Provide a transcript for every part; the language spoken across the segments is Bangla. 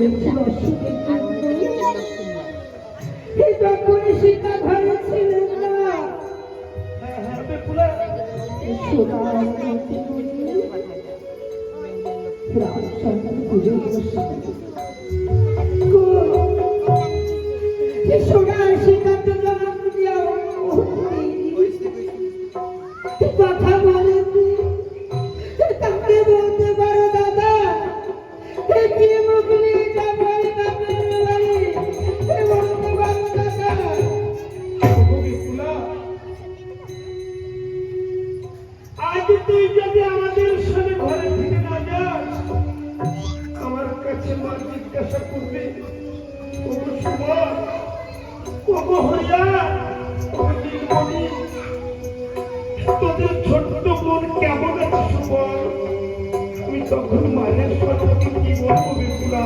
করেছিল অসুখের এই তখনই সীতা ঘরে ছিলেন না। সোনার মতি প্রাণ সন্তান ঘুরে বসে সোনার সীতান্ত জবাব দিয়া কথা বলেনি। তাকে বলতে পারো দাদা কি মুখ নিয়ে যাবো বলতে পারো দাদা। আজ তুই যদি আমাদের সাথে ঘরে থেকে না যাস আমার কাছে মা জিজ্ঞাসা করবে তোদের ছোট্ট বোন কেমন আছে সুবল? আমি তখন মায়ের সাথে কি বলবো বিপুলা?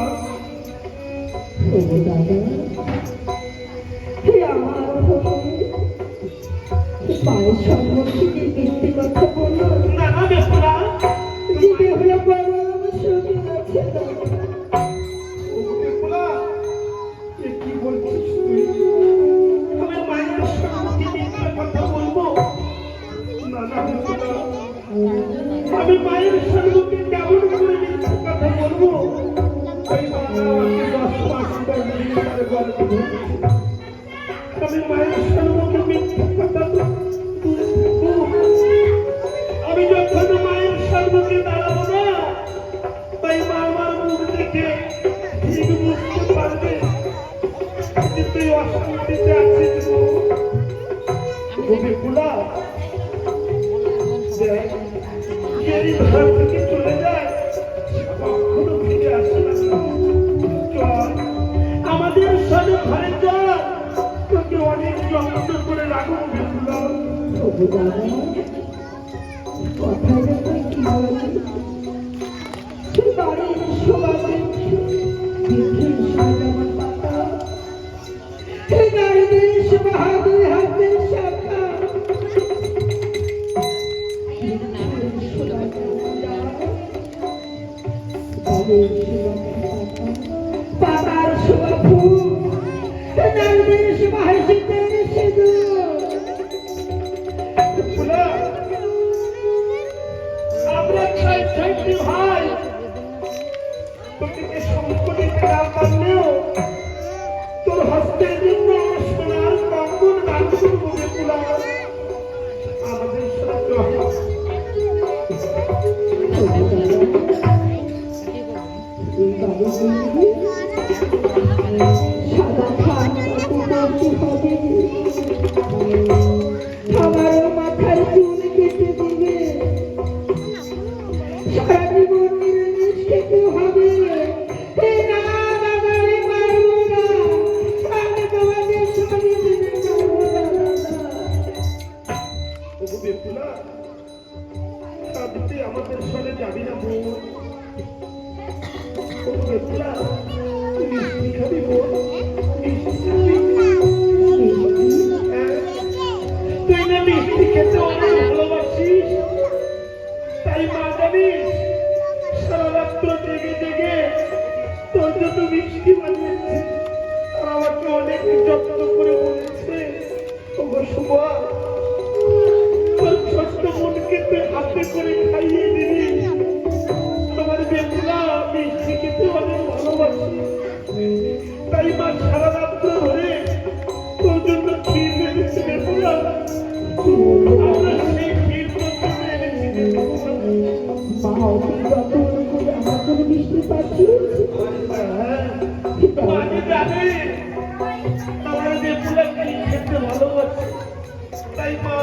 মায়ের সম্মুখে মিথ্যে কথা বললো না না বিপুলা, জীবে হয়ে বড় সুখী আছে। বিপুলা কি বলছিস তুই? আমি মায়ের সম্মুখে মিথ্যে কথা বলবো? না না বিপুলা, আমি মায়ের সম্মুখে কেমন করে মিথ্যে কথা বলবো? আমি মায়ের সম্মুখে মিথ্যে কথা আমি যখন মায়ের সম্মুখে দাঁড়াবো না তাই মা আমার মুখ দেখে ঠিক বুঝতে পারবে যে তুই অশান্তিতে আছিস। বিপুলা এই ঘর থেকে চলে যায় কখনো ফিরে আসে না। চল আমাদের সাথে ঘরে চল, তোকে অনেক যত্ন করে রাখবো বিপুলা। কথা যখন কি বলে বাড়ির সবাই সাজাবার পাতা গাড়িদের বাহাদুর হাতের শাখা পাতার শোভা ফুল নারীদের শোভা হাসিদের সিঁদুর। আমরা ছয় ছয়টি ভাই তোকে সম্পত্তি না পারলেও তোর হস্তের জন্য সোনার কঙ্কন দান করবো বিপুলা। আমাদের সাথে সাদা খান হবে আমারও মাথার চুল কেটে দিবে, সারা জীবন নিরামিষ খেতে হবে। আমাদের সাথে যাবি না বোন? বিপুলা মিষ্টি খাবি বোন? তুই না মিষ্টি খেতে অনেক ভালোবাসিস, তাই মা জানিস সারা রাত্র জেগে জেগে তোর জন্য মিষ্টি বানিয়েছে। আর আমাকে অনেক যত্ন করে বলেছে সুমা তোর ছোট্ট বোনকে তুই হাতে করে খাইয়ে দিবি। আমার বেপুলা মিষ্টি খেতে অনেক ভালোবাসি, তাই মা সারা রাত্র ধরে তোর জন্য ক্ষীর এনেছে বেপুলা। আমরা সেই ক্ষীর করতে এনেছি আমার জন্য মিষ্টি পাঠিয়েছে। আমি জানি আমার বেপুলা ক্ষীর খেতে ভালোবাসে, তাই মা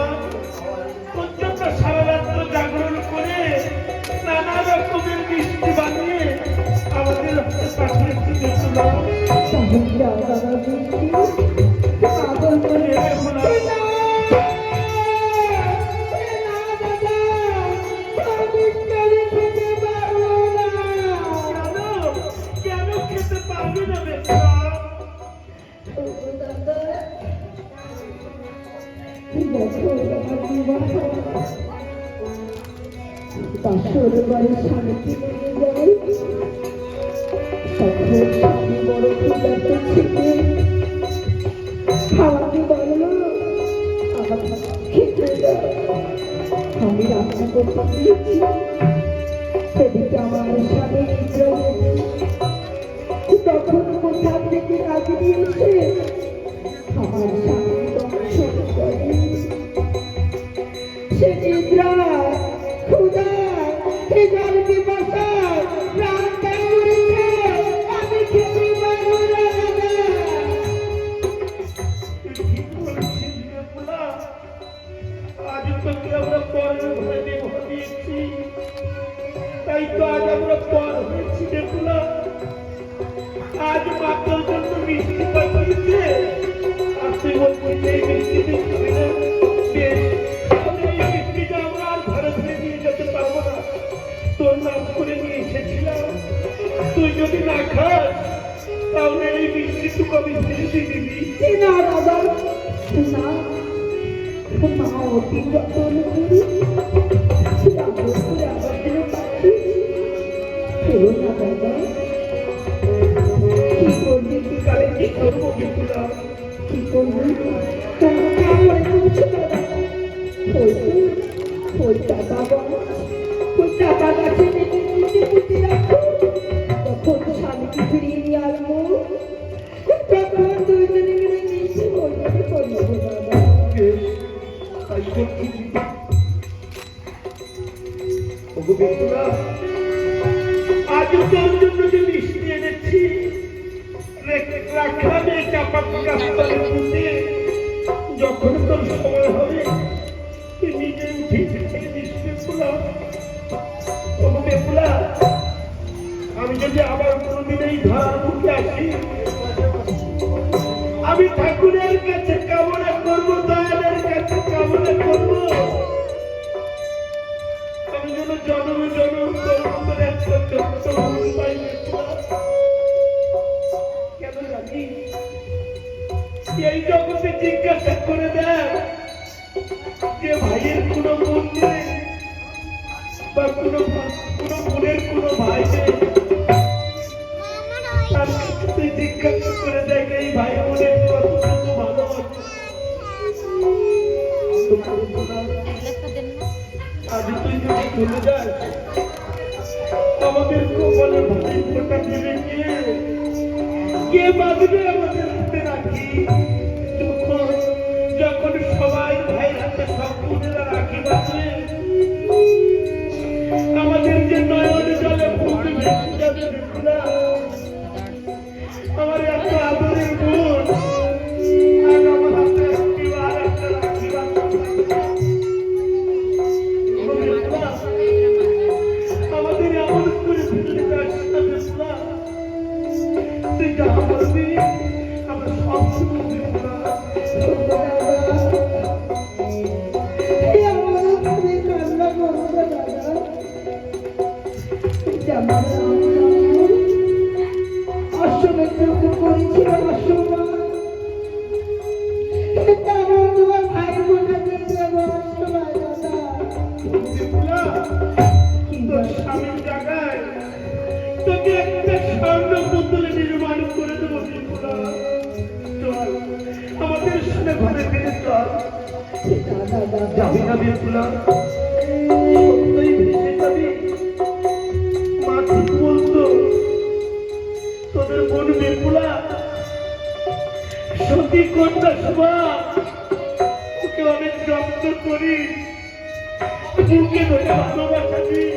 তোর জন্য সারা রাত্র জাগরণ করে নানা রকমের মিষ্টি বানিয়ে আমাদের হাতে পাঠিয়েছি বেপুলা। পাগল করে কেন খেতে পারবি না বেপুলা? বাসর বাড়ির স্বামীকে নিয়ে যাই তখন স্বামী বড় ক্ষুধার্ত ছেলে আমাকে বলো আমাকে খেতে দাও। আমি রান্না করতে দিয়েছি, সেদিকে আমার স্বামী তখন কোথা থেকে রাজি দিয়েছে আমার স্বামী দংশন করে। সে নিদ্রা ক্ষুধা খেজার বিপাশায় প্রাণ ত্যাগ করেছে। আমি খেতে পারবো না দাদা। ঠিক বলেছিস বেহুলা, আজ তোকে আমরা পরের ঘরে দেব দিয়েছি, তাই তো আজ আমরা পর হয়েছি বেহুলা। আজ মাতার জন্য মিষ্টি পাঠিয়েছে, আর তুই বলছিস এই মিষ্টি তুই খাবি না। বেশ, তাহলে এই মিষ্টিটা আমরা আর ঘরে ফিরে নিয়ে যেতে পারবো না। তোর নাম করে নিয়ে এসেছিলাম, তুই যদি না খাস তাহলে এই মিষ্টিটুকু আমি ফিরে দিয়ে দিবি। না দাদা, না মা অতি যত্ন করি রান্না করে আমার জন্য পাঠিয়েছি। ফেরো না দাদা। কি করবি তুই? তাহলে কি করবো বেহুলা? কি করবি? তোমাকে মনে করছো দাদা? ওই টাকা গাছ, ওই টাকা গাছে নেমে নিচে পুঁতে রাখো। যখন স্বামীকে ফিরিয়ে নিয়ে আসবো তখন দুইজনে মিলে মিশে বলবে করবো দাদা। বেশ, তাই করছি। ওগো বেহুলা, আজও তোর জন্য যে মিষ্টি এনেছি, রাখা নেই চাপা গাছতলে পুঁতে। যখন তোর সময় হবে তুই নিজে উঠে খেয়ে নিস বেহুলা। ওগো বেহুলা, আমি যদি আবার কোনোদিন এই ধরার মুখে আসি, আমি ঠাকুরের কাছে কামনা করবো, দয়ালের কাছে কামনা করবো, আমি যেন জন্ম জন্ম তোর মতন একটা ছোট্ট মানুষ পাই বেহুলা। কেন জানি এই জগতে জিজ্ঞাসা করে দেয় যে ভাইয়ের কোনো মন নেই বা কোনো বোনের কোনো ভাই নেই, তার কাছে তুই জিজ্ঞাসা করে দেখ এই ভাই বোনের কতটুকু ভালোবাসে। আজ তুই যদি চলে যাস, আমাদের কপালে ভাই ফোঁটা দেবে কে বাঁধবে আমাদের হাতে রাখি? যখন সবাই ভাইয়ের হাতে সব বোনেরা রাখি বাঁধবে, আমাদের যে নয়ন জলে ফুল ভেসে যাবে বেহুলা। আমার এত আদরের বোন আজ আমার হাতে আর একটা রাখি বাঁধবে। আমাদের এমন করে ফেললে যাস না বেহুলা। তুই যা বলবি আমরা সব শুনবো বেহুলা। বেহুলা, তোর স্বামীর জায়গায় তোকে একটা স্বর্ণ পুতুল নির্মাণ করে দেবো বেহুলা। চল আমাদের সাথে ঘরে ফিরে চল। যাবি না বেহুলা? সত্যই ভেসে যাবি? মা ঠিক বলতো, তোদের বোন বেহুলা সতী কন্যা শোভা, ওকে অনেক যত্ন করি, বুকে ধরে ভালোবাসা দিই।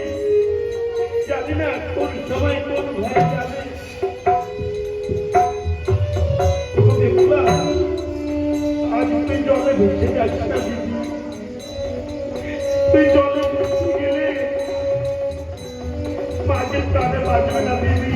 জানি না কোন সময় কোন ঘরে যাবে। বেহুলা, আজ তুই জলে ভেসে যাস না দিদি। তুই জলে ভেসে গেলে মাঝে প্রাণে বাঁচবে না দিদি।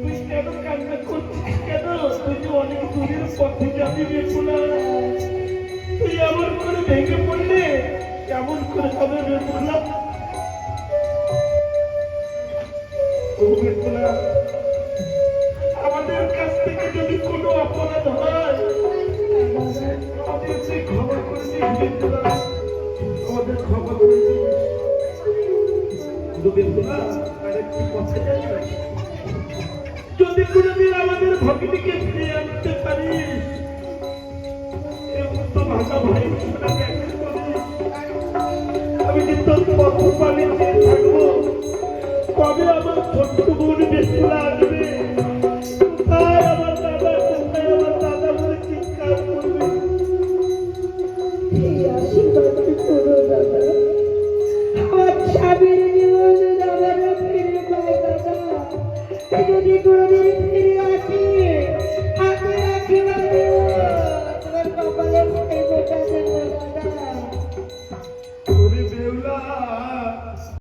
তুই কেন কান্না করছিস? কেন? তুই যে অনেক দূরের পথে যাবি বেহুলা। তুই এমন করে ভেঙে পড়লে কেমন করে হবে বেহুলা? অভিজ্ঞতা আমাদের কাছ থেকে যদি কোনো অপরাধ হয় আমাদেরকে ক্ষমা করে দিন অভিজ্ঞতা আমাদের ক্ষমা করে দিন অভিজ্ঞতা আরেকটি কথা জানি যদি কোনোদিন আমাদের ভগিনীকে ফিরিয়ে আনতে পারিস এবং তো ভাষা ভাই আমি যে তোর পথ পানি চেয়ে থাকবো কবে আমার ছোট্ট বোন বেসুলা আসবে কোথায় আমার দাদা বলে চিৎকার করবে এই আশীর্বাদ করো দাদা আমার স্বামীর জীবন দাদারা ফিরে পায় দাদা যদি কোনোদিন ফিরে আসি হাতে রাখি বাবু তোমার কপালে গোটা দেবো দাদা ওরে বেউলা